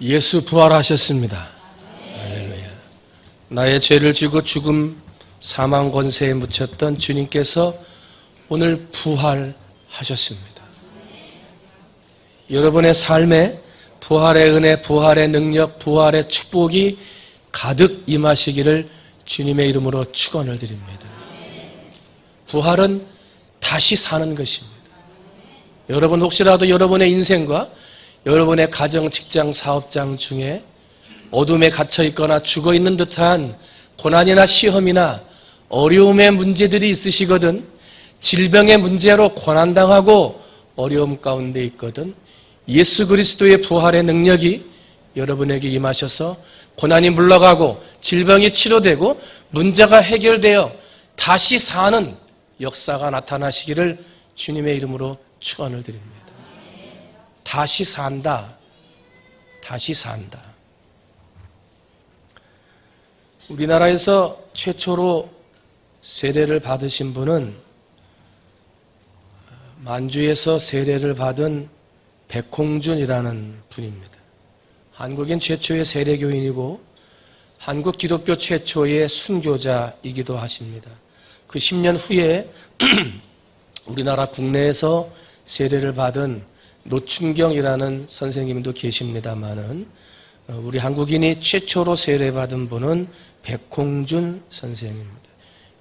예수 부활하셨습니다. 할렐루야. 나의 죄를 지고 죽음 사망 권세에 묻혔던 주님께서 오늘 부활하셨습니다. 여러분의 삶에 부활의 은혜, 부활의 능력, 부활의 축복이 가득 임하시기를 주님의 이름으로 축원을 드립니다. 부활은 다시 사는 것입니다. 여러분 혹시라도 여러분의 인생과 여러분의 가정, 직장, 사업장 중에 어둠에 갇혀 있거나 죽어 있는 듯한 고난이나 시험이나 어려움의 문제들이 있으시거든, 질병의 문제로 고난당하고 어려움 가운데 있거든, 예수 그리스도의 부활의 능력이 여러분에게 임하셔서 고난이 물러가고 질병이 치료되고 문제가 해결되어 다시 사는 역사가 나타나시기를 주님의 이름으로 축원을 드립니다. 다시 산다. 다시 산다. 우리나라에서 최초로 세례를 받으신 분은 만주에서 세례를 받은 백홍준이라는 분입니다. 한국인 최초의 세례교인이고 한국 기독교 최초의 순교자이기도 하십니다. 그 10년 후에 우리나라 국내에서 세례를 받은 노춘경이라는 선생님도 계십니다만은 우리 한국인이 최초로 세례받은 분은 백홍준 선생님입니다.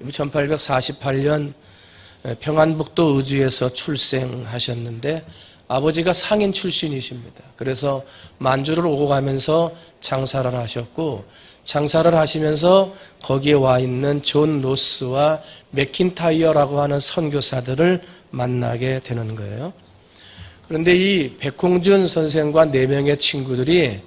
1848년 평안북도 의주에서 출생하셨는데 아버지가 상인 출신이십니다. 그래서 만주를 오고 가면서 장사를 하셨고, 장사를 하시면서 거기에 와 있는 존 로스와 맥킨타이어라고 하는 선교사들을 만나게 되는 거예요. 그런데 이 백홍준 선생과 4명의 친구들이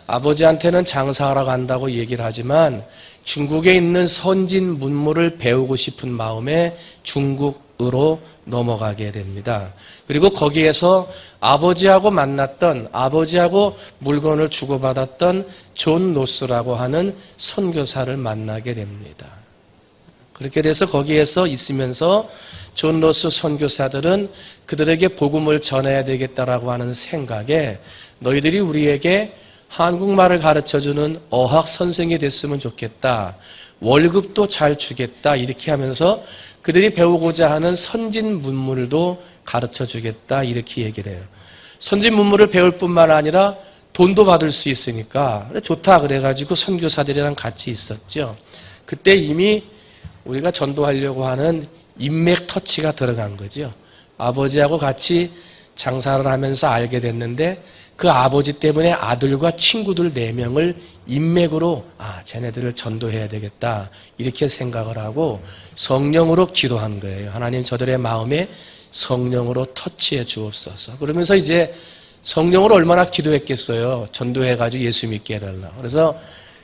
아버지한테는 장사하러 간다고 얘기를 하지만 중국에 있는 선진 문물을 배우고 싶은 마음에 중국으로 넘어가게 됩니다. 그리고 거기에서 아버지하고 만났던, 아버지하고 물건을 주고받았던 존 로스라고 하는 선교사를 만나게 됩니다. 그렇게 돼서 거기에서 있으면서 존 로스 선교사들은 그들에게 복음을 전해야 되겠다라고 하는 생각에 너희들이 우리에게 한국말을 가르쳐주는 어학 선생이 됐으면 좋겠다. 월급도 잘 주겠다. 이렇게 하면서 그들이 배우고자 하는 선진 문물도 가르쳐 주겠다. 이렇게 얘기를 해요. 선진 문물을 배울 뿐만 아니라 돈도 받을 수 있으니까 좋다. 그래가지고 선교사들이랑 같이 있었죠. 그때 이미 우리가 전도하려고 하는 인맥 터치가 들어간 거죠. 아버지하고 같이 장사를 하면서 알게 됐는데 그 아버지 때문에 아들과 친구들 4명을 인맥으로 쟤네들을 전도해야 되겠다 이렇게 생각을 하고 성령으로 기도한 거예요. 하나님 저들의 마음에 성령으로 터치해 주옵소서. 그러면서 이제 성령으로 얼마나 기도했겠어요. 전도해가지고 예수 믿게 해달라. 그래서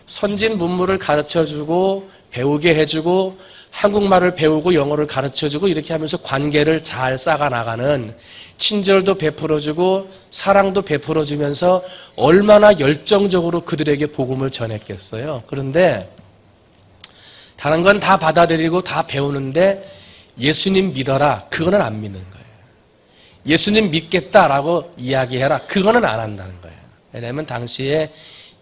선진 문물을 가르쳐주고 배우게 해주고 한국말을 배우고 영어를 가르쳐주고 이렇게 하면서 관계를 잘 쌓아 나가는, 친절도 베풀어주고 사랑도 베풀어주면서 얼마나 열정적으로 그들에게 복음을 전했겠어요. 그런데 다른 건 다 받아들이고 다 배우는데 예수님 믿어라, 그거는 안 믿는 거예요. 예수님 믿겠다라고 이야기해라, 그거는 안 한다는 거예요. 왜냐하면 당시에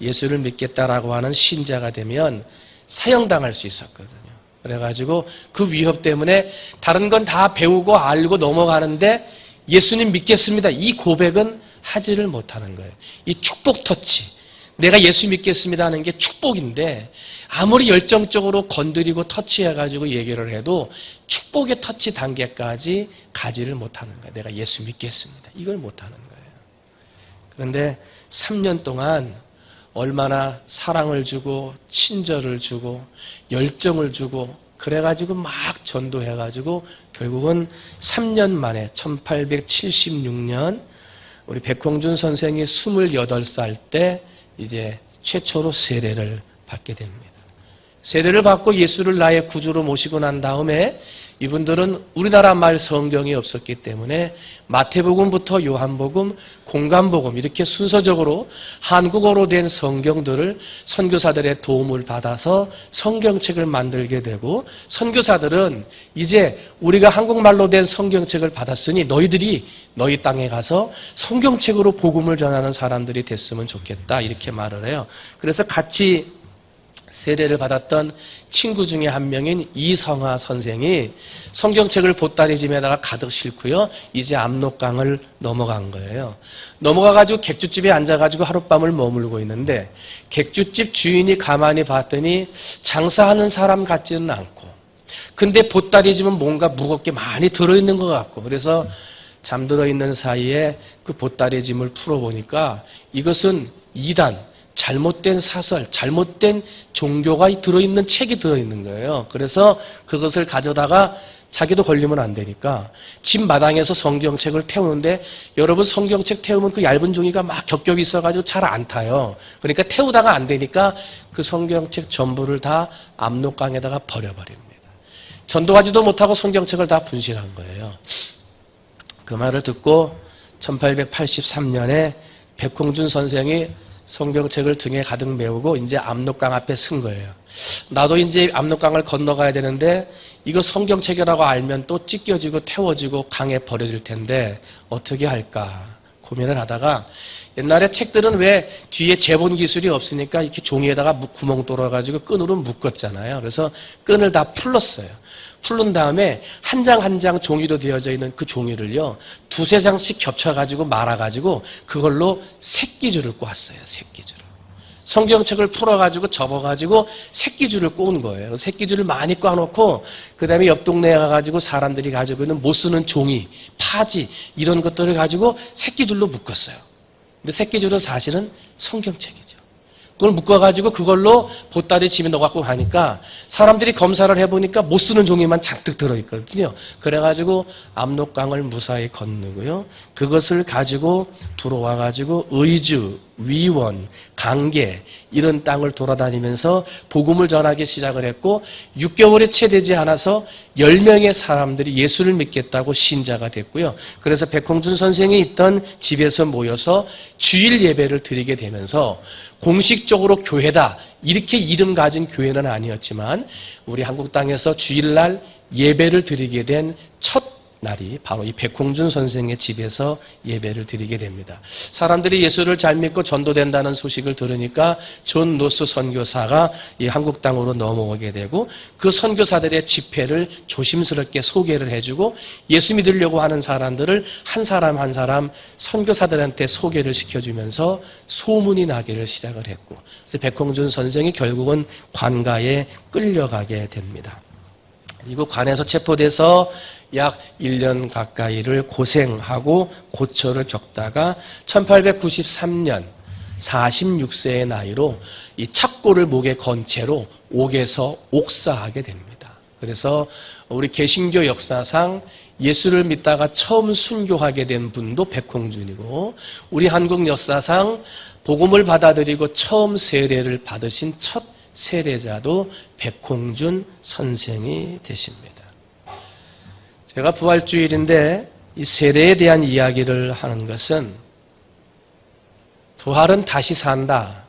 예수를 믿겠다라고 하는 신자가 되면 사형당할 수 있었거든요. 그래가지고 그 위협 때문에 다른 건 다 배우고 알고 넘어가는데 예수님 믿겠습니다, 이 고백은 하지를 못하는 거예요. 이 축복 터치, 내가 예수 믿겠습니다 하는 게 축복인데 아무리 열정적으로 건드리고 터치해가지고 얘기를 해도 축복의 터치 단계까지 가지를 못하는 거예요. 내가 예수 믿겠습니다, 이걸 못하는 거예요. 그런데 3년 동안 얼마나 사랑을 주고 친절을 주고 열정을 주고 그래가지고 막 전도해가지고 결국은 3년 만에 1876년 우리 백홍준 선생이 28살 때 이제 최초로 세례를 받게 됩니다. 세례를 받고 예수를 나의 구주로 모시고 난 다음에 이분들은 우리나라 말 성경이 없었기 때문에 마태복음부터 요한복음, 공관복음 이렇게 순서적으로 한국어로 된 성경들을 선교사들의 도움을 받아서 성경책을 만들게 되고, 선교사들은 이제 우리가 한국말로 된 성경책을 받았으니 너희들이 너희 땅에 가서 성경책으로 복음을 전하는 사람들이 됐으면 좋겠다 이렇게 말을 해요. 그래서 같이 세례를 받았던 친구 중에 한 명인 이성하 선생이 성경책을 보따리짐에다가 가득 싣고요, 이제 압록강을 넘어간 거예요. 넘어가가지고 객주집에 앉아가지고 하룻밤을 머물고 있는데, 객주집 주인이 가만히 봤더니 장사하는 사람 같지는 않고, 근데 보따리짐은 뭔가 무겁게 많이 들어있는 것 같고, 그래서 잠들어 있는 사이에 그 보따리짐을 풀어보니까 이것은 이단, 잘못된 사설, 잘못된 종교가 들어있는 책이 들어있는 거예요. 그래서 그것을 가져다가 자기도 걸리면 안 되니까 집 마당에서 성경책을 태우는데, 여러분 성경책 태우면 그 얇은 종이가 막 겹겹이 있어가지고 잘 안 타요. 그러니까 태우다가 안 되니까 그 성경책 전부를 다 압록강에다가 버려버립니다. 전도하지도 못하고 성경책을 다 분실한 거예요. 그 말을 듣고 1883년에 백홍준 선생이 성경책을 등에 가득 메우고 이제 압록강 앞에 선 거예요. 나도 이제 압록강을 건너가야 되는데 이거 성경책이라고 알면 또 찢겨지고 태워지고 강에 버려질 텐데 어떻게 할까 고민을 하다가, 옛날에 책들은 왜 뒤에 재본 기술이 없으니까 이렇게 종이에다가 구멍 뚫어가지고 끈으로 묶었잖아요. 그래서 끈을 다 풀렀어요. 풀른 다음에 한 장 한 장 종이로 되어져 있는 그 종이를요, 두세 장씩 겹쳐가지고 말아가지고 그걸로 새끼줄을 꿰었어요. 새끼줄을. 성경책을 풀어가지고 접어가지고 새끼줄을 꿰은 거예요. 새끼줄을 많이 꿰놓고 그 다음에 옆 동네에 가가지고 사람들이 가지고 있는 못 쓰는 종이, 파지 이런 것들을 가지고 새끼줄로 묶었어요. 근데 새끼줄은 사실은 성경책이죠. 그걸 묶어가지고 그걸로 보따리 짐에 넣어갖고 가니까 사람들이 검사를 해보니까 못 쓰는 종이만 잔뜩 들어있거든요. 그래가지고 압록강을 무사히 건너고요, 그것을 가지고 들어와가지고 의주, 위원, 강계 이런 땅을 돌아다니면서 복음을 전하기 시작을 했고, 6개월이 채 되지 않아서 10명의 사람들이 예수를 믿겠다고 신자가 됐고요. 그래서 백홍준 선생이 있던 집에서 모여서 주일 예배를 드리게 되면서, 공식적으로 교회다 이렇게 이름 가진 교회는 아니었지만 우리 한국 땅에서 주일날 예배를 드리게 된 첫 날이 바로 이 백홍준 선생의 집에서 예배를 드리게 됩니다. 사람들이 예수를 잘 믿고 전도된다는 소식을 들으니까 존 노스 선교사가 이 한국 땅으로 넘어오게 되고, 그 선교사들의 집회를 조심스럽게 소개를 해주고, 예수 믿으려고 하는 사람들을 한 사람 한 사람 선교사들한테 소개를 시켜주면서 소문이 나기를 시작을 했고, 그래서 백홍준 선생이 결국은 관가에 끌려가게 됩니다. 그리고 관에서 체포돼서 약 1년 가까이를 고생하고 고초를 겪다가 1893년 46세의 나이로 이 착고를 목에 건 채로 옥에서 옥사하게 됩니다. 그래서 우리 개신교 역사상 예수를 믿다가 처음 순교하게 된 분도 백홍준이고, 우리 한국 역사상 복음을 받아들이고 처음 세례를 받으신 첫 세례자도 백홍준 선생이 되십니다. 제가 부활주일인데 이 세례에 대한 이야기를 하는 것은, 부활은 다시 산다.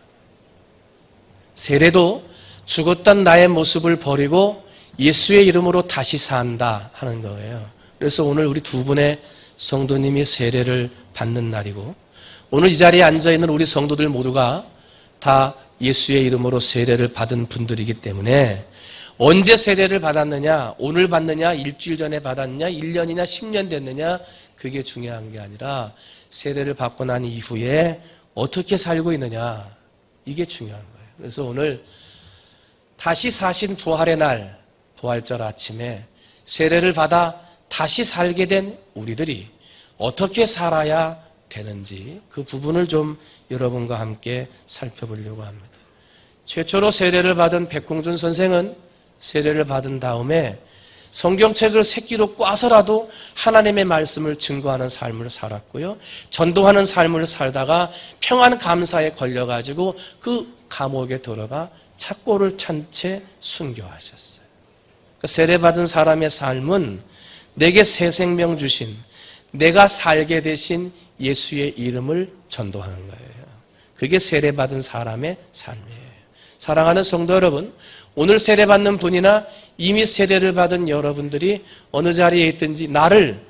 세례도 죽었던 나의 모습을 버리고 예수의 이름으로 다시 산다 하는 거예요. 그래서 오늘 우리 두 분의 성도님이 세례를 받는 날이고, 오늘 이 자리에 앉아있는 우리 성도들 모두가 다 예수의 이름으로 세례를 받은 분들이기 때문에, 언제 세례를 받았느냐, 오늘 받느냐, 일주일 전에 받았느냐, 1년이냐 10년 됐느냐, 그게 중요한 게 아니라 세례를 받고 난 이후에 어떻게 살고 있느냐, 이게 중요한 거예요. 그래서 오늘 다시 사신 부활의 날, 부활절 아침에 세례를 받아 다시 살게 된 우리들이 어떻게 살아야 되는지 그 부분을 좀 여러분과 함께 살펴보려고 합니다. 최초로 세례를 받은 백홍준 선생은 세례를 받은 다음에 성경책을 새끼로 꽈서라도 하나님의 말씀을 증거하는 삶을 살았고요, 전도하는 삶을 살다가 평안 감사에 걸려가지고 그 감옥에 들어가 착고를 찬 채 순교하셨어요. 세례받은 사람의 삶은 내게 새 생명 주신, 내가 살게 되신 예수의 이름을 전도하는 거예요. 그게 세례받은 사람의 삶이에요. 사랑하는 성도 여러분, 오늘 세례받는 분이나 이미 세례를 받은 여러분들이 어느 자리에 있든지 나를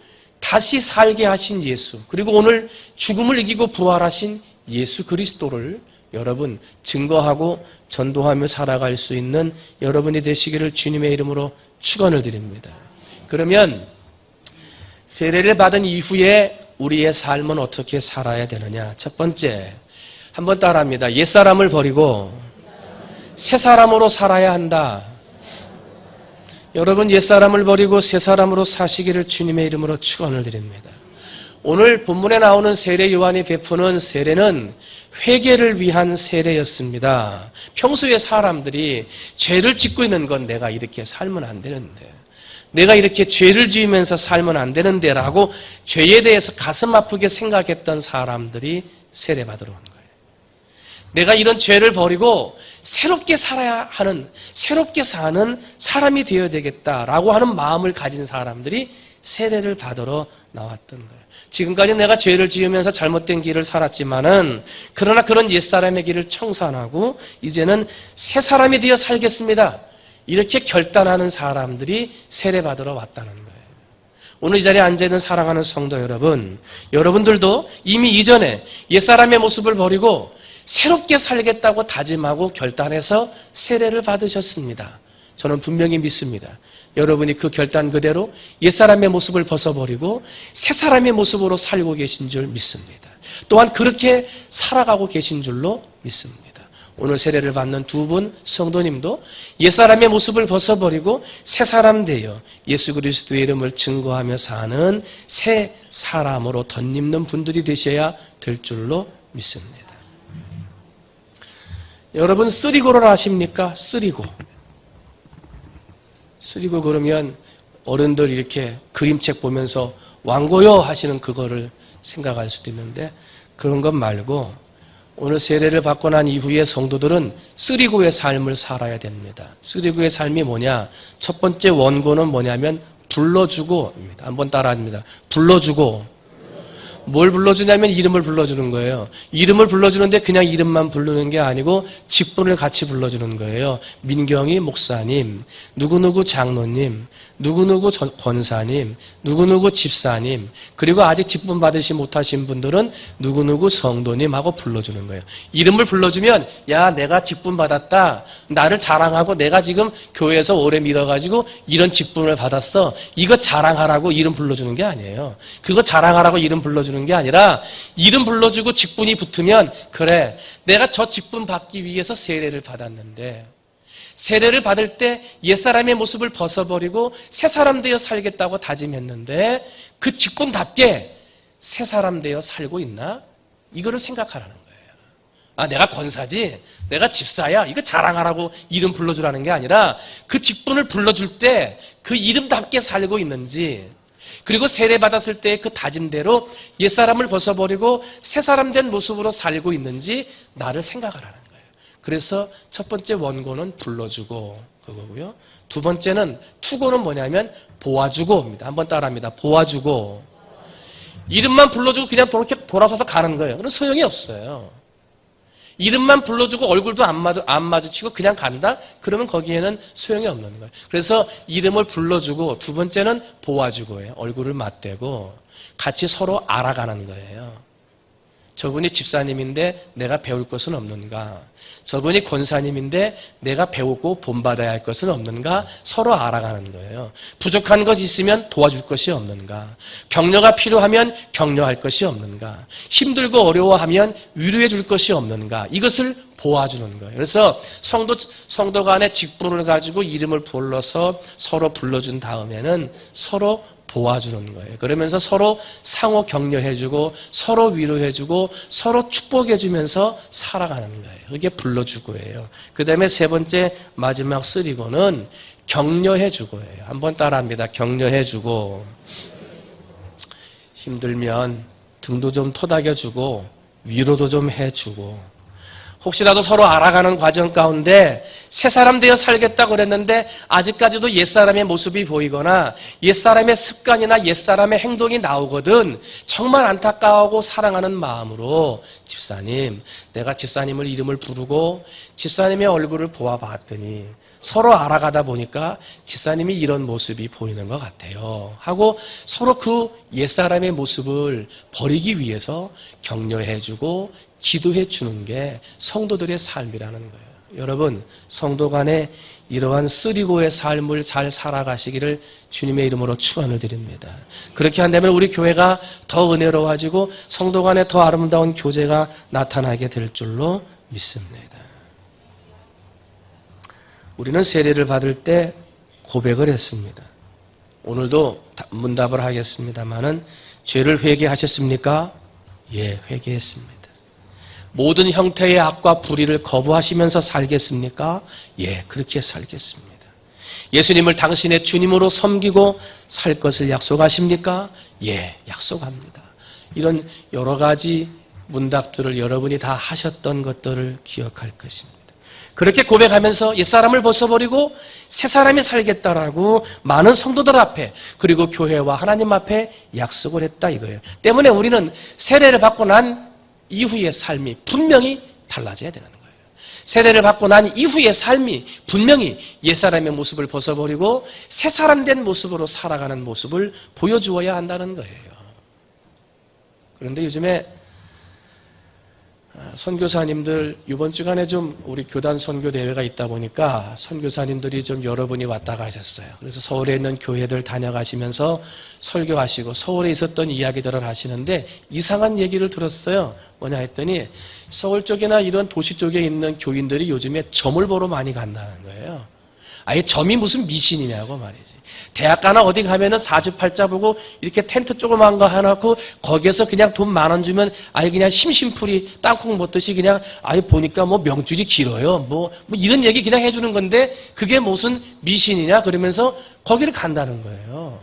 다시 살게 하신 예수, 그리고 오늘 죽음을 이기고 부활하신 예수 그리스도를 여러분 증거하고 전도하며 살아갈 수 있는 여러분이 되시기를 주님의 이름으로 축원을 드립니다. 그러면 세례를 받은 이후에 우리의 삶은 어떻게 살아야 되느냐? 첫 번째, 한번 따라합니다. 옛사람을 버리고 새 사람으로 살아야 한다. 여러분, 옛사람을 버리고 새 사람으로 사시기를 주님의 이름으로 축원을 드립니다. 오늘 본문에 나오는 세례 요한이 베푸는 세례는 회개를 위한 세례였습니다. 평소에 사람들이 죄를 짓고 있는 건 내가 이렇게 살면 안 되는데, 내가 이렇게 죄를 지으면서 살면 안 되는데 라고 죄에 대해서 가슴 아프게 생각했던 사람들이 세례받으러 온 거예요. 내가 이런 죄를 버리고 새롭게 살아야 하는, 새롭게 사는 사람이 되어야 되겠다라고 하는 마음을 가진 사람들이 세례를 받으러 나왔던 거예요. 지금까지 내가 죄를 지으면서 잘못된 길을 살았지만은, 그러나 그런 옛사람의 길을 청산하고 이제는 새 사람이 되어 살겠습니다. 이렇게 결단하는 사람들이 세례받으러 왔다는 거예요. 오늘 이 자리에 앉아있는 사랑하는 성도 여러분, 여러분들도 이미 이전에 옛사람의 모습을 버리고 새롭게 살겠다고 다짐하고 결단해서 세례를 받으셨습니다. 저는 분명히 믿습니다. 여러분이 그 결단 그대로 옛사람의 모습을 벗어버리고 새 사람의 모습으로 살고 계신 줄 믿습니다. 또한 그렇게 살아가고 계신 줄로 믿습니다. 오늘 세례를 받는 두 분 성도님도 옛사람의 모습을 벗어버리고 새 사람 되어 예수 그리스도의 이름을 증거하며 사는 새 사람으로 덧입는 분들이 되셔야 될 줄로 믿습니다. 여러분, 쓰리고를 아십니까? 쓰리고 그러면 어른들 이렇게 그림책 보면서 왕고요 하시는 그거를 생각할 수도 있는데, 그런 것 말고 오늘 세례를 받고 난 이후에 성도들은 쓰리고의 삶을 살아야 됩니다. 쓰리고의 삶이 뭐냐? 첫 번째 원고는 뭐냐면 불러주고입니다. 한번 따라합니다. 불러주고. 뭘 불러주냐면 이름을 불러주는 거예요. 이름을 불러주는데 그냥 이름만 부르는 게 아니고 직분을 같이 불러주는 거예요. 민경이 목사님, 누구누구 장로님, 누구누구 권사님, 누구누구 집사님, 그리고 아직 직분 받으시 못하신 분들은 누구누구 성도님 하고 불러주는 거예요. 이름을 불러주면 야, 내가 직분 받았다, 나를 자랑하고 내가 지금 교회에서 오래 믿어가지고 이런 직분을 받았어, 이거 자랑하라고 이름 불러주는 게 아니에요. 그거 자랑하라고 이름 불러주는 게 아니라, 이름 불러주고 직분이 붙으면 그래, 내가 저 직분 받기 위해서 세례를 받았는데, 세례를 받을 때 옛사람의 모습을 벗어버리고 새 사람 되어 살겠다고 다짐했는데 그 직분답게 새 사람 되어 살고 있나? 이거를 생각하라는 거예요. 아, 내가 권사지, 내가 집사야, 이거 자랑하라고 이름 불러주라는 게 아니라 그 직분을 불러줄 때 그 이름답게 살고 있는지, 그리고 세례받았을 때 그 다짐대로 옛사람을 벗어버리고 새 사람 된 모습으로 살고 있는지 나를 생각하라는 거예요. 그래서 첫 번째 원고는 불러주고 그거고요. 두 번째는 투고는 뭐냐면 보아주고입니다. 한번 따라합니다. 보아주고. 이름만 불러주고 그냥 이렇게 돌아서서 가는 거예요. 그럼 소용이 없어요. 이름만 불러주고 얼굴도 안 마주치고 그냥 간다? 그러면 거기에는 소용이 없는 거예요. 그래서 이름을 불러주고, 두 번째는 보아주고예요. 얼굴을 맞대고 같이 서로 알아가는 거예요. 저분이 집사님인데 내가 배울 것은 없는가? 저분이 권사님인데 내가 배우고 본받아야 할 것은 없는가? 서로 알아가는 거예요. 부족한 것이 있으면 도와줄 것이 없는가? 격려가 필요하면 격려할 것이 없는가? 힘들고 어려워하면 위로해 줄 것이 없는가? 이것을 보아주는 거예요. 그래서 성도 간의 직분을 가지고 이름을 불러서 서로 불러준 다음에는 서로 보아주는 거예요. 그러면서 서로 상호 격려해주고 서로 위로해주고 서로 축복해주면서 살아가는 거예요. 그게 불러주고예요. 그 다음에 세 번째 마지막 쓰리고는 격려해주고예요. 한번 따라합니다. 격려해주고. 힘들면 등도 좀 토닥여주고 위로도 좀 해주고, 혹시라도 서로 알아가는 과정 가운데 새 사람 되어 살겠다고 그랬는데 아직까지도 옛사람의 모습이 보이거나 옛사람의 습관이나 옛사람의 행동이 나오거든 정말 안타까워하고 사랑하는 마음으로 집사님, 내가 집사님을 이름을 부르고 집사님의 얼굴을 보아봤더니 서로 알아가다 보니까 집사님이 이런 모습이 보이는 것 같아요 하고 서로 그 옛사람의 모습을 버리기 위해서 격려해주고 기도해 주는 게 성도들의 삶이라는 거예요. 여러분, 성도 간에 이러한 쓰리고의 삶을 잘 살아가시기를 주님의 이름으로 축원을 드립니다. 그렇게 한다면 우리 교회가 더 은혜로워지고 성도 간에 더 아름다운 교제가 나타나게 될 줄로 믿습니다. 우리는 세례를 받을 때 고백을 했습니다. 오늘도 문답을 하겠습니다마는 죄를 회개하셨습니까? 예, 회개했습니다. 모든 형태의 악과 불의를 거부하시면서 살겠습니까? 예, 그렇게 살겠습니다. 예수님을 당신의 주님으로 섬기고 살 것을 약속하십니까? 예, 약속합니다. 이런 여러 가지 문답들을 여러분이 다 하셨던 것들을 기억할 것입니다. 그렇게 고백하면서 옛사람을 벗어버리고 새사람이 살겠다라고 많은 성도들 앞에 그리고 교회와 하나님 앞에 약속을 했다 이거예요. 때문에 우리는 세례를 받고 난 이후의 삶이 분명히 달라져야 되는 거예요. 세례를 받고 난 이후의 삶이 분명히 옛사람의 모습을 벗어버리고 새사람 된 모습으로 살아가는 모습을 보여주어야 한다는 거예요. 그런데 요즘에 선교사님들 이번 주간에 좀 우리 교단 선교 대회가 있다 보니까 선교사님들이 좀 여러분이 왔다 가셨어요. 그래서 서울에 있는 교회들 다녀가시면서 설교하시고 서울에 있었던 이야기들을 하시는데 이상한 얘기를 들었어요. 뭐냐 했더니 서울 쪽이나 이런 도시 쪽에 있는 교인들이 요즘에 점을 보러 많이 간다는 거예요. 아예 점이 무슨 미신이냐고 말이지. 대학 가나 어디 가면은 사주팔자 보고 이렇게 텐트 조그만 거 해놓고 거기에서 그냥 돈 10,000원 주면 아예 그냥 심심풀이 땅콩 먹듯이 그냥 아예 보니까 뭐 명줄이 길어요. 뭐 이런 얘기 그냥 해주는 건데 그게 무슨 미신이냐 그러면서 거기를 간다는 거예요.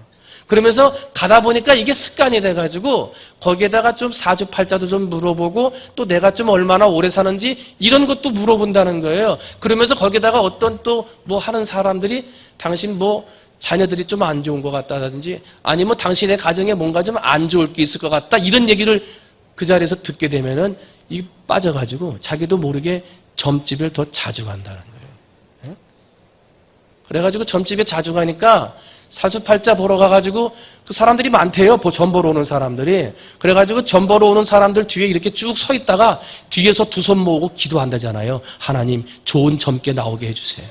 그러면서 가다 보니까 이게 습관이 돼가지고 거기에다가 좀 사주팔자도 좀 물어보고 또 내가 좀 얼마나 오래 사는지 이런 것도 물어본다는 거예요. 그러면서 거기에다가 어떤 또 뭐 하는 사람들이 당신 뭐 자녀들이 좀 안 좋은 것 같다든지 아니면 당신의 가정에 뭔가 좀 안 좋을 게 있을 것 같다 이런 얘기를 그 자리에서 듣게 되면은 이 빠져가지고 자기도 모르게 점집을 더 자주 간다는 거예요. 그래가지고 점집에 자주 가니까 사주팔자 보러 가가지고 그 사람들이 많대요. 점 보러 오는 사람들이. 그래가지고 점 보러 오는 사람들 뒤에 이렇게 쭉 서 있다가 뒤에서 두 손 모으고 기도한다잖아요. 하나님 좋은 점괘 나오게 해주세요.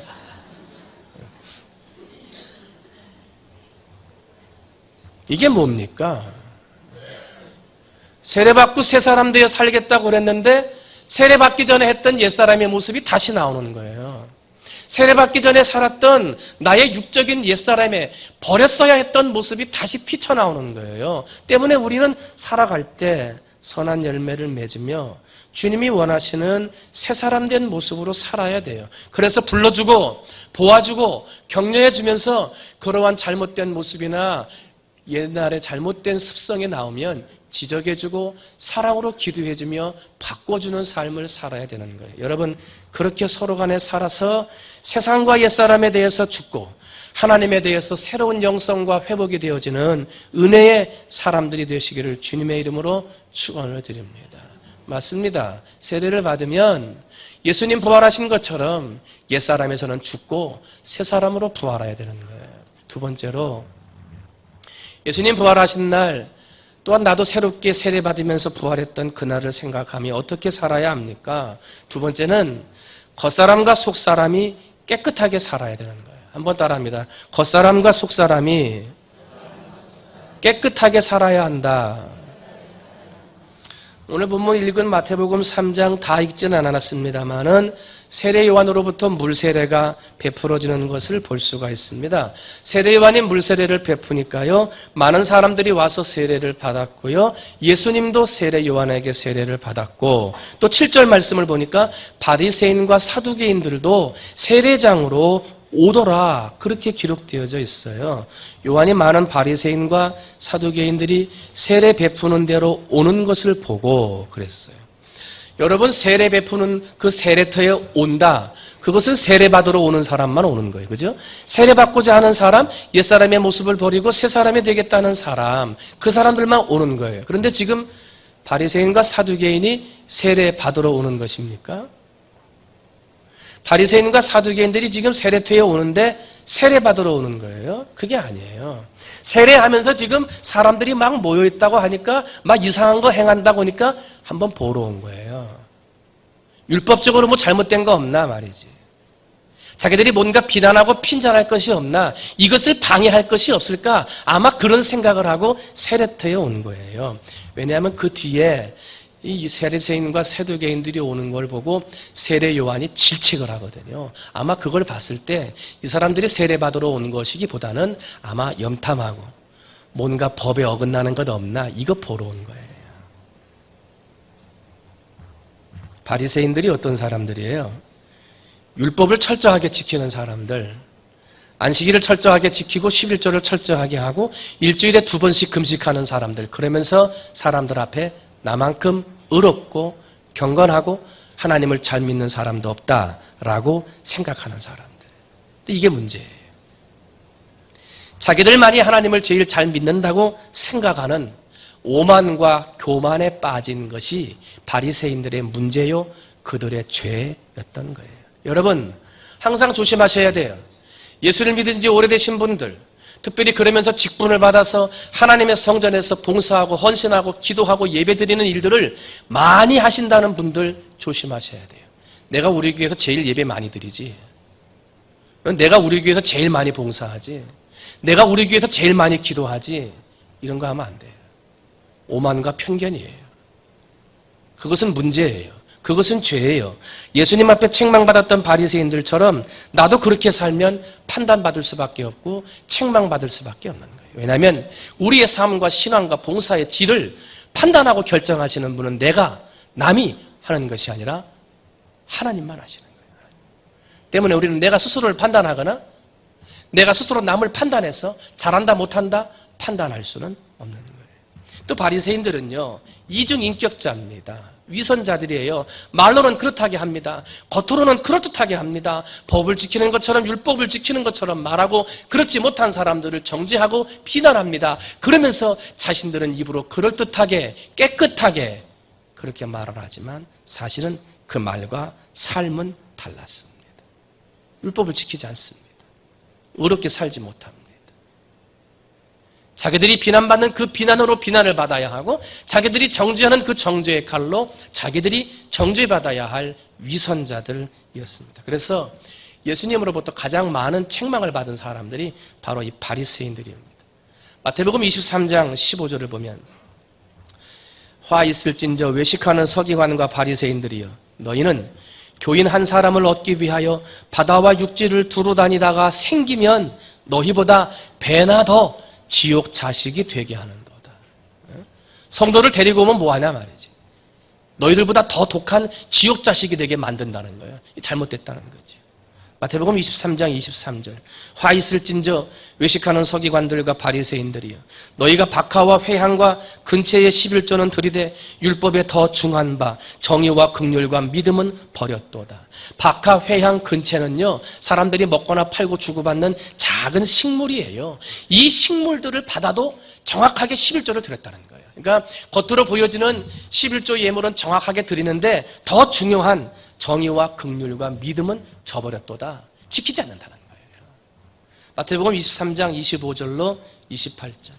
이게 뭡니까? 세례받고 새 사람 되어 살겠다고 그랬는데 세례받기 전에 했던 옛사람의 모습이 다시 나오는 거예요. 세례받기 전에 살았던 나의 육적인 옛사람에 버렸어야 했던 모습이 다시 튀쳐나오는 거예요. 때문에 우리는 살아갈 때 선한 열매를 맺으며 주님이 원하시는 새 사람 된 모습으로 살아야 돼요. 그래서 불러주고 도와주고 격려해주면서 그러한 잘못된 모습이나 옛날에 잘못된 습성이 나오면 지적해주고 사랑으로 기도해주며 바꿔주는 삶을 살아야 되는 거예요. 여러분 그렇게 서로 간에 살아서 세상과 옛사람에 대해서 죽고 하나님에 대해서 새로운 영성과 회복이 되어지는 은혜의 사람들이 되시기를 주님의 이름으로 축원을 드립니다. 맞습니다. 세례를 받으면 예수님 부활하신 것처럼 옛사람에서는 죽고 새 사람으로 부활해야 되는 거예요. 두 번째로 예수님 부활하신 날 또한 나도 새롭게 세례받으면서 부활했던 그날을 생각하며 어떻게 살아야 합니까? 두 번째는 겉사람과 속사람이 깨끗하게 살아야 되는 거예요. 한번 따라합니다. 겉사람과 속사람이 깨끗하게 살아야 한다. 오늘 본문 읽은 마태복음 3장 다 읽지는 않았습니다만은 세례 요한으로부터 물세례가 베풀어지는 것을 볼 수가 있습니다. 세례 요한이 물세례를 베푸니까요 많은 사람들이 와서 세례를 받았고요 예수님도 세례 요한에게 세례를 받았고 또 7절 말씀을 보니까 바리새인과 사두개인들도 세례장으로 오더라 그렇게 기록되어져 있어요. 요한이 많은 바리새인과 사두개인들이 세례 베푸는 대로 오는 것을 보고 그랬어요. 여러분, 세례 베푸는 그 세례터에 온다. 그것은 세례받으러 오는 사람만 오는 거예요. 그죠? 세례받고자 하는 사람, 옛사람의 모습을 버리고 새 사람이 되겠다는 사람, 그 사람들만 오는 거예요. 그런데 지금 바리새인과 사두개인이 세례받으러 오는 것입니까? 바리새인과 사두개인들이 지금 세례터에 오는데 세례받으러 오는 거예요? 그게 아니에요. 세례하면서 지금 사람들이 막 모여있다고 하니까 막 이상한 거 행한다고 하니까 한번 보러 온 거예요. 율법적으로 뭐 잘못된 거 없나 말이지. 자기들이 뭔가 비난하고 핀잔할 것이 없나, 이것을 방해할 것이 없을까, 아마 그런 생각을 하고 세례터에 온 거예요. 왜냐하면 그 뒤에 이 세례세인과 세두개인들이 오는 걸 보고 세례 요한이 질책을 하거든요. 아마 그걸 봤을 때 이 사람들이 세례받으러 온 것이기보다는 아마 염탐하고 뭔가 법에 어긋나는 것 없나, 이거 보러 온 거예요. 바리새인들이 어떤 사람들이에요? 율법을 철저하게 지키는 사람들, 안식일을 철저하게 지키고 11조를 철저하게 하고 일주일에 2번씩 금식하는 사람들, 그러면서 사람들 앞에 나만큼 의롭고 경건하고 하나님을 잘 믿는 사람도 없다라고 생각하는 사람들. 이게 문제예요. 자기들만이 하나님을 제일 잘 믿는다고 생각하는 오만과 교만에 빠진 것이 바리새인들의 문제요, 그들의 죄였던 거예요. 여러분, 항상 조심하셔야 돼요. 예수를 믿은 지 오래되신 분들, 특별히 그러면서 직분을 받아서 하나님의 성전에서 봉사하고 헌신하고 기도하고 예배드리는 일들을 많이 하신다는 분들 조심하셔야 돼요. 내가 우리 교회에서 제일 예배 많이 드리지, 내가 우리 교회에서 제일 많이 봉사하지, 내가 우리 교회에서 제일 많이 기도하지, 이런 거 하면 안 돼요. 오만과 편견이에요. 그것은 문제예요. 그것은 죄예요. 예수님 앞에 책망받았던 바리새인들처럼 나도 그렇게 살면 판단받을 수밖에 없고 책망받을 수밖에 없는 거예요. 왜냐하면 우리의 삶과 신앙과 봉사의 질을 판단하고 결정하시는 분은 내가, 남이 하는 것이 아니라 하나님만 하시는 거예요. 때문에 우리는 내가 스스로를 판단하거나 내가 스스로 남을 판단해서 잘한다 못한다 판단할 수는 없는 거예요. 또 바리새인들은요, 이중인격자입니다. 위선자들이에요. 말로는 그렇다게 합니다. 겉으로는 그럴듯하게 합니다. 법을 지키는 것처럼, 율법을 지키는 것처럼 말하고 그렇지 못한 사람들을 정죄하고 비난합니다. 그러면서 자신들은 입으로 그럴듯하게 깨끗하게 그렇게 말을 하지만 사실은 그 말과 삶은 달랐습니다. 율법을 지키지 않습니다. 의롭게 살지 못합니다. 자기들이 비난받는 그 비난으로 비난을 받아야 하고 자기들이 정죄하는 그 정죄의 칼로 자기들이 정죄받아야 할 위선자들이었습니다. 그래서 예수님으로부터 가장 많은 책망을 받은 사람들이 바로 이 바리새인들입니다. 마태복음 23장 15절을 보면 화 있을진저 외식하는 서기관과 바리새인들이여, 너희는 교인 한 사람을 얻기 위하여 바다와 육지를 두루 다니다가 생기면 너희보다 배나 더 지옥 자식이 되게 하는도다. 성도를 데리고 오면 뭐하냐 말이지. 너희들보다 더 독한 지옥 자식이 되게 만든다는 거예요. 잘못됐다는 거죠. 마태복음 23장 23절 화 있을진저 외식하는 서기관들과 바리새인들이여, 너희가 박하와 회향과 근체의 11조는 들이되 율법에 더 중한 바 정의와 긍휼과 믿음은 버렸도다. 박하, 회향, 근체는요, 사람들이 먹거나 팔고 주고받는 작은 식물이에요. 이 식물들을 받아도 정확하게 11조를 드렸다는 거예요. 그러니까 겉으로 보여지는 11조 예물은 정확하게 드리는데 더 중요한 정의와 긍휼과 믿음은 저버렸도다. 지키지 않는다는 거예요. 마태복음 23장 25절로 28절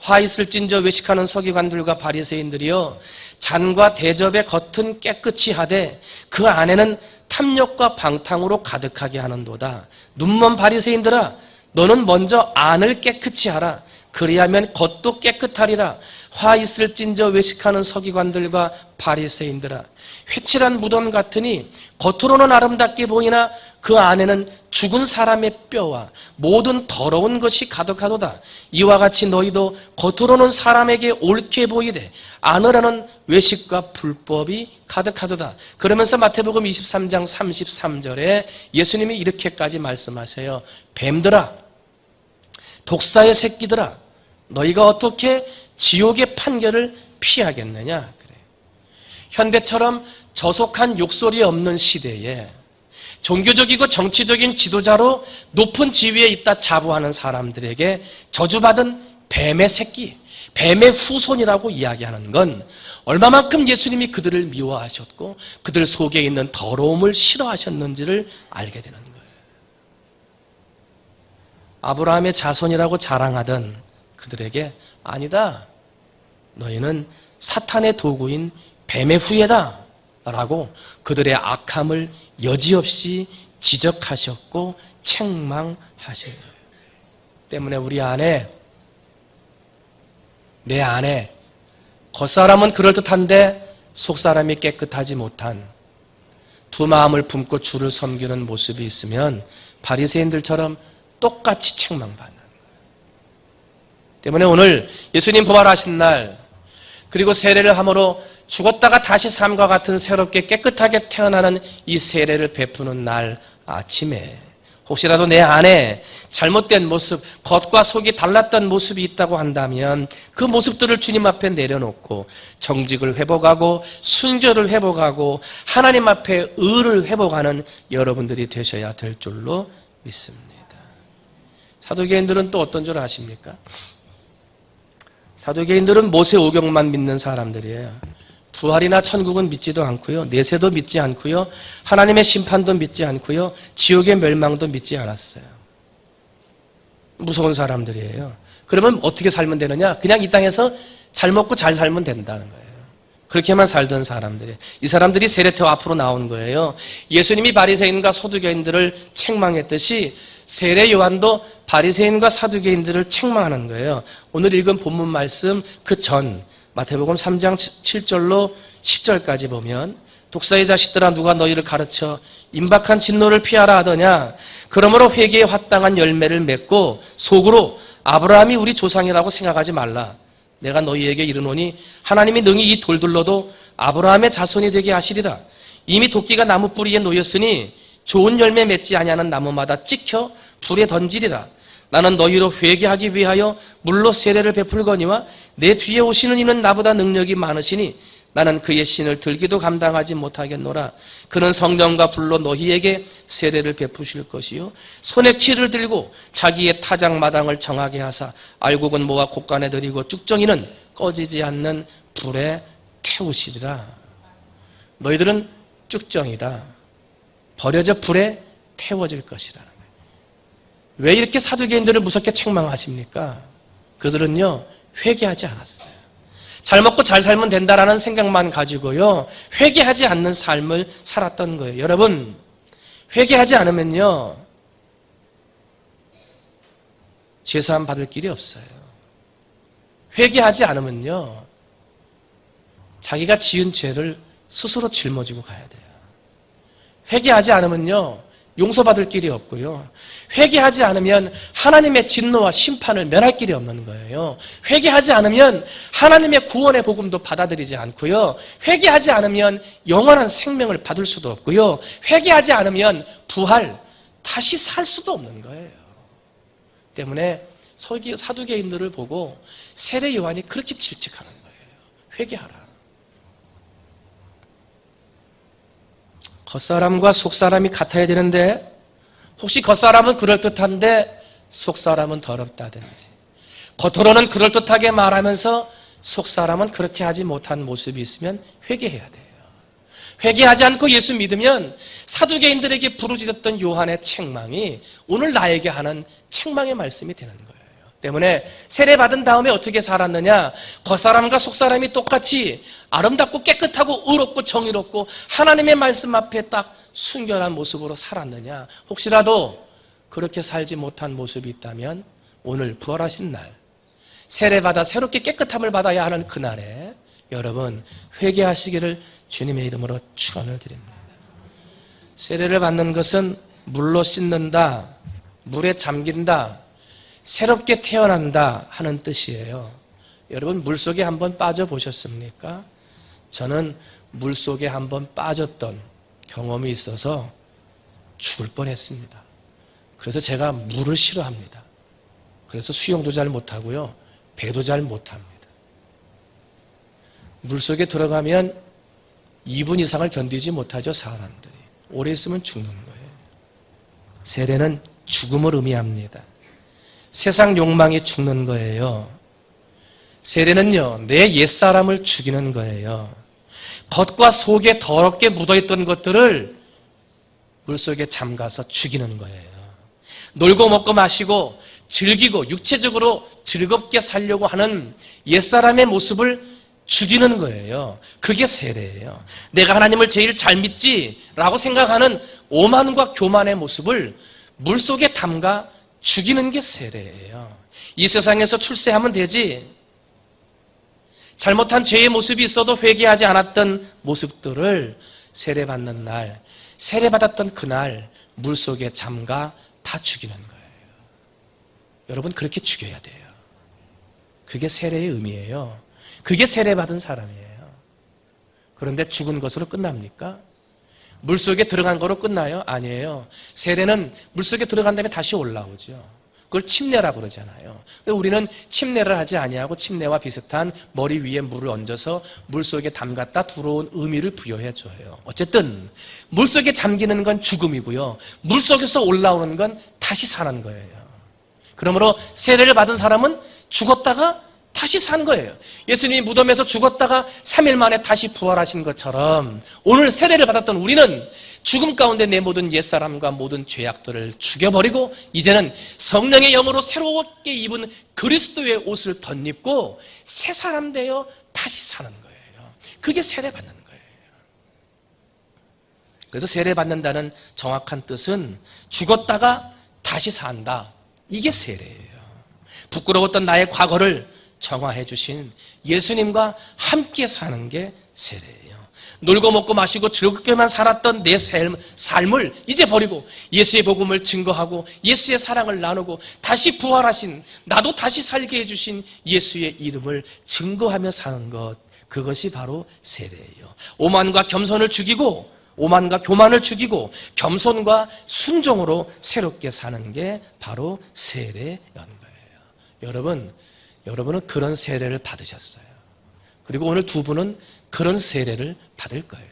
화 있을진저 외식하는 서기관들과 바리새인들이여, 잔과 대접의 겉은 깨끗이 하되 그 안에는 탐욕과 방탕으로 가득하게 하는도다. 눈먼 바리새인들아, 너는 먼저 안을 깨끗이 하라. 그리하면 겉도 깨끗하리라. 화 있을진저 외식하는 서기관들과 바리새인들아, 회칠한 무덤 같으니 겉으로는 아름답게 보이나 그 안에는 죽은 사람의 뼈와 모든 더러운 것이 가득하도다. 이와 같이 너희도 겉으로는 사람에게 옳게 보이되 안으로는 외식과 불법이 가득하도다. 그러면서 마태복음 23장 33절에 예수님이 이렇게까지 말씀하세요. 뱀들아, 독사의 새끼들아, 너희가 어떻게 지옥의 판결을 피하겠느냐. 그래요. 현대처럼 저속한 욕설이 없는 시대에 종교적이고 정치적인 지도자로 높은 지위에 있다 자부하는 사람들에게 저주받은 뱀의 새끼, 뱀의 후손이라고 이야기하는 건 얼마만큼 예수님이 그들을 미워하셨고 그들 속에 있는 더러움을 싫어하셨는지를 알게 되는 거예요. 아브라함의 자손이라고 자랑하던 그들에게 아니다, 너희는 사탄의 도구인 뱀의 후예다 라고 그들의 악함을 여지없이 지적하셨고 책망하신 거예요. 때문에 우리 안에, 내 안에 겉사람은 그럴듯한데 속사람이 깨끗하지 못한 두 마음을 품고 주를 섬기는 모습이 있으면 바리새인들처럼 똑같이 책망받는 거예요. 때문에 오늘 예수님 부활하신 날, 그리고 세례를 함으로 죽었다가 다시 삶과 같은 새롭게 깨끗하게 태어나는 이 세례를 베푸는 날 아침에 혹시라도 내 안에 잘못된 모습, 겉과 속이 달랐던 모습이 있다고 한다면 그 모습들을 주님 앞에 내려놓고 정직을 회복하고 순결을 회복하고 하나님 앞에 의를 회복하는 여러분들이 되셔야 될 줄로 믿습니다. 사두개인들은 또 어떤 줄 아십니까? 사두개인들은 모세오경만 믿는 사람들이에요. 부활이나 천국은 믿지도 않고요, 내세도 믿지 않고요, 하나님의 심판도 믿지 않고요, 지옥의 멸망도 믿지 않았어요. 무서운 사람들이에요. 그러면 어떻게 살면 되느냐? 그냥 이 땅에서 잘 먹고 잘 살면 된다는 거예요. 그렇게만 살던 사람들이, 이 사람들이 세례터 앞으로 나온 거예요. 예수님이 바리새인과 서두개인들을 책망했듯이 세례 요한도 바리새인과 사두개인들을 책망하는 거예요. 오늘 읽은 본문 말씀 그 전 마태복음 3장 7절로 10절까지 보면 독사의 자식들아, 누가 너희를 가르쳐 임박한 진노를 피하라 하더냐? 그러므로 회개에 합당한 열매를 맺고 속으로 아브라함이 우리 조상이라고 생각하지 말라. 내가 너희에게 이르노니 하나님이 능히 이 돌들로도 아브라함의 자손이 되게 하시리라. 이미 도끼가 나무 뿌리에 놓였으니 좋은 열매 맺지 아니하는 나무마다 찍혀 불에 던지리라. 나는 너희로 회개하기 위하여 물로 세례를 베풀거니와 내 뒤에 오시는 이는 나보다 능력이 많으시니 나는 그의 신을 들기도 감당하지 못하겠노라. 그는 성령과 불로 너희에게 세례를 베푸실 것이요 손에 키를 들고 자기의 타작마당을 정하게 하사 알곡은 모아 곳간에 들이고 쭉정이는 꺼지지 않는 불에 태우시리라. 너희들은 쭉정이다. 버려져 불에 태워질 것이라. 왜 이렇게 사두개인들을 무섭게 책망하십니까? 그들은요, 회개하지 않았어요. 잘 먹고 잘 살면 된다라는 생각만 가지고요, 회개하지 않는 삶을 살았던 거예요. 여러분, 회개하지 않으면요, 죄사함 받을 길이 없어요. 회개하지 않으면요, 자기가 지은 죄를 스스로 짊어지고 가야 돼요. 회개하지 않으면요, 용서받을 길이 없고요, 회개하지 않으면 하나님의 진노와 심판을 면할 길이 없는 거예요. 회개하지 않으면 하나님의 구원의 복음도 받아들이지 않고요, 회개하지 않으면 영원한 생명을 받을 수도 없고요, 회개하지 않으면 부활, 다시 살 수도 없는 거예요. 때문에 사두개인들을 보고 세례 요한이 그렇게 질책하는 거예요. 회개하라. 겉사람과 속사람이 같아야 되는데 혹시 겉사람은 그럴듯한데 속사람은 더럽다든지, 겉으로는 그럴듯하게 말하면서 속사람은 그렇게 하지 못한 모습이 있으면 회개해야 돼요. 회개하지 않고 예수 믿으면 사두개인들에게 부르짖었던 요한의 책망이 오늘 나에게 하는 책망의 말씀이 되는 거예요. 때문에 세례받은 다음에 어떻게 살았느냐? 겉사람과 속사람이 똑같이 아름답고 깨끗하고 의롭고 정의롭고 하나님의 말씀 앞에 딱 순결한 모습으로 살았느냐? 혹시라도 그렇게 살지 못한 모습이 있다면 오늘 부활하신 날, 세례받아 새롭게 깨끗함을 받아야 하는 그날에 여러분 회개하시기를 주님의 이름으로 축원을 드립니다. 세례를 받는 것은 물로 씻는다, 물에 잠긴다, 새롭게 태어난다 하는 뜻이에요. 여러분 물속에 한번 빠져보셨습니까? 저는 물속에 한번 빠졌던 경험이 있어서 죽을 뻔했습니다. 그래서 제가 물을 싫어합니다. 그래서 수영도 잘 못하고요, 배도 잘 못합니다. 물속에 들어가면 2분 이상을 견디지 못하죠, 사람들이. 오래 있으면 죽는 거예요. 세례는 죽음을 의미합니다. 세상 욕망이 죽는 거예요. 세례는요, 내 옛사람을 죽이는 거예요. 겉과 속에 더럽게 묻어있던 것들을 물속에 잠가서 죽이는 거예요. 놀고 먹고 마시고 즐기고 육체적으로 즐겁게 살려고 하는 옛사람의 모습을 죽이는 거예요. 그게 세례예요. 내가 하나님을 제일 잘 믿지라고 생각하는 오만과 교만의 모습을 물속에 담가 죽이는 게 세례예요. 이 세상에서 출세하면 되지. 잘못한 죄의 모습이 있어도 회개하지 않았던 모습들을 세례받는 날, 세례받았던 그날 물속에 잠가 다 죽이는 거예요. 여러분, 그렇게 죽여야 돼요. 그게 세례의 의미예요. 그게 세례받은 사람이에요. 그런데 죽은 것으로 끝납니까? 물속에 들어간 거로 끝나요? 아니에요. 세례는 물속에 들어간 다음에 다시 올라오죠. 그걸 침례라고 그러잖아요. 우리는 침례를 하지 아니하고 침례와 비슷한 머리 위에 물을 얹어서 물속에 담갔다 들어온 의미를 부여해 줘요. 어쨌든 물속에 잠기는 건 죽음이고요. 물속에서 올라오는 건 다시 사는 거예요. 그러므로 세례를 받은 사람은 죽었다가 다시 산 거예요. 예수님이 무덤에서 죽었다가 3일 만에 다시 부활하신 것처럼 오늘 세례를 받았던 우리는 죽음 가운데 내 모든 옛사람과 모든 죄악들을 죽여버리고 이제는 성령의 영으로 새롭게 입은 그리스도의 옷을 덧입고 새 사람 되어 다시 사는 거예요. 그게 세례 받는 거예요. 그래서 세례 받는다는 정확한 뜻은 죽었다가 다시 산다. 이게 세례예요. 부끄러웠던 나의 과거를 정화해 주신 예수님과 함께 사는 게 세례예요. 놀고 먹고 마시고 즐겁게만 살았던 내 삶을 이제 버리고 예수의 복음을 증거하고 예수의 사랑을 나누고 다시 부활하신, 나도 다시 살게 해주신 예수의 이름을 증거하며 사는 것, 그것이 바로 세례예요. 오만과 겸손을 죽이고 오만과 교만을 죽이고 겸손과 순종으로 새롭게 사는 게 바로 세례인 거예요. 여러분은 그런 세례를 받으셨어요. 그리고 오늘 두 분은 그런 세례를 받을 거예요.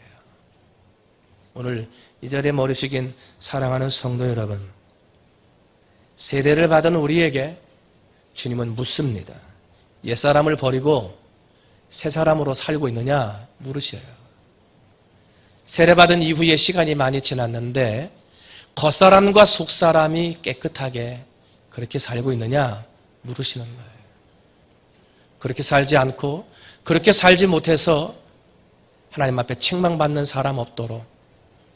오늘 이 자리에 머리 숙인 사랑하는 성도 여러분, 세례를 받은 우리에게 주님은 묻습니다. 옛사람을 버리고 새 사람으로 살고 있느냐 물으셔요. 세례받은 이후에 시간이 많이 지났는데 겉사람과 속사람이 깨끗하게 그렇게 살고 있느냐 물으시는 거예요. 그렇게 살지 않고 그렇게 살지 못해서 하나님 앞에 책망받는 사람 없도록,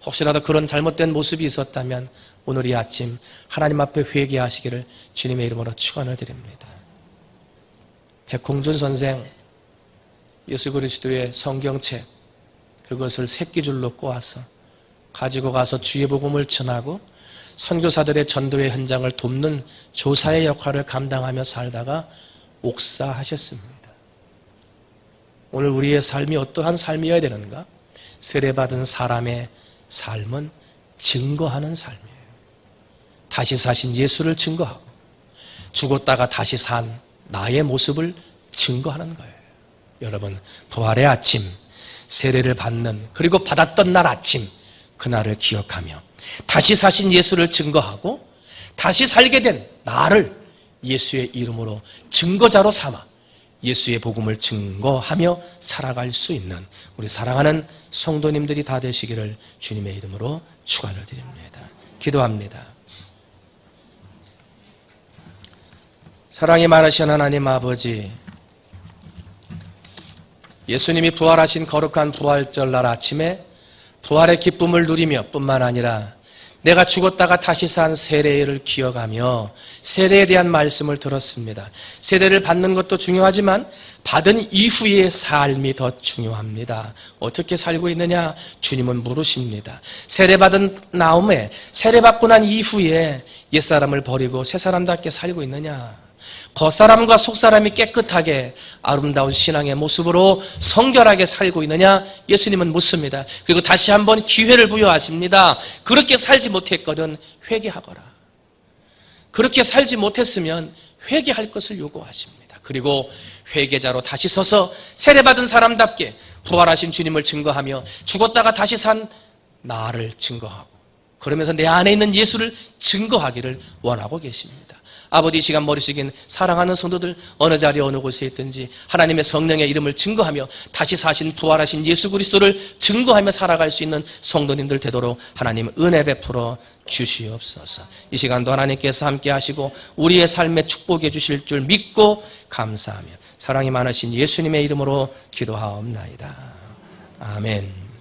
혹시라도 그런 잘못된 모습이 있었다면 오늘 이 아침 하나님 앞에 회개하시기를 주님의 이름으로 축원을 드립니다. 백홍준 선생, 예수 그리스도의 성경책, 그것을 새끼줄로 꼬아서 가지고 가서 주의 복음을 전하고 선교사들의 전도의 현장을 돕는 조사의 역할을 감당하며 살다가 옥사하셨습니다. 오늘 우리의 삶이 어떠한 삶이어야 되는가? 세례받은 사람의 삶은 증거하는 삶이에요. 다시 사신 예수를 증거하고 죽었다가 다시 산 나의 모습을 증거하는 거예요. 여러분, 부활의 아침, 세례를 받는, 그리고 받았던 날 아침, 그날을 기억하며 다시 사신 예수를 증거하고 다시 살게 된 나를 예수의 이름으로 증거자로 삼아 예수의 복음을 증거하며 살아갈 수 있는 우리 사랑하는 성도님들이 다 되시기를 주님의 이름으로 축원을 드립니다. 기도합니다. 사랑이 많으신 하나님 아버지, 예수님이 부활하신 거룩한 부활절 날 아침에 부활의 기쁨을 누리며 뿐만 아니라 내가 죽었다가 다시 산 세례를 기억하며 세례에 대한 말씀을 들었습니다. 세례를 받는 것도 중요하지만 받은 이후의 삶이 더 중요합니다. 어떻게 살고 있느냐? 주님은 물으십니다. 세례받은 다음에, 세례받고 난 이후에 옛사람을 버리고 새사람답게 살고 있느냐? 겉사람과 속사람이 깨끗하게 아름다운 신앙의 모습으로 성결하게 살고 있느냐? 예수님은 묻습니다. 그리고 다시 한번 기회를 부여하십니다. 그렇게 살지 못했거든 회개하거라. 그렇게 살지 못했으면 회개할 것을 요구하십니다. 그리고 회개자로 다시 서서 세례받은 사람답게 부활하신 주님을 증거하며 죽었다가 다시 산 나를 증거하고 그러면서 내 안에 있는 예수를 증거하기를 원하고 계십니다. 아버지, 이 시간 머릿속에 사랑하는 성도들 어느 자리에 어느 곳에 있든지 하나님의 성령의 이름을 증거하며 다시 사신 부활하신 예수 그리스도를 증거하며 살아갈 수 있는 성도님들 되도록 하나님 은혜 베풀어 주시옵소서. 이 시간도 하나님께서 함께 하시고 우리의 삶에 축복해 주실 줄 믿고 감사하며 사랑이 많으신 예수님의 이름으로 기도하옵나이다. 아멘.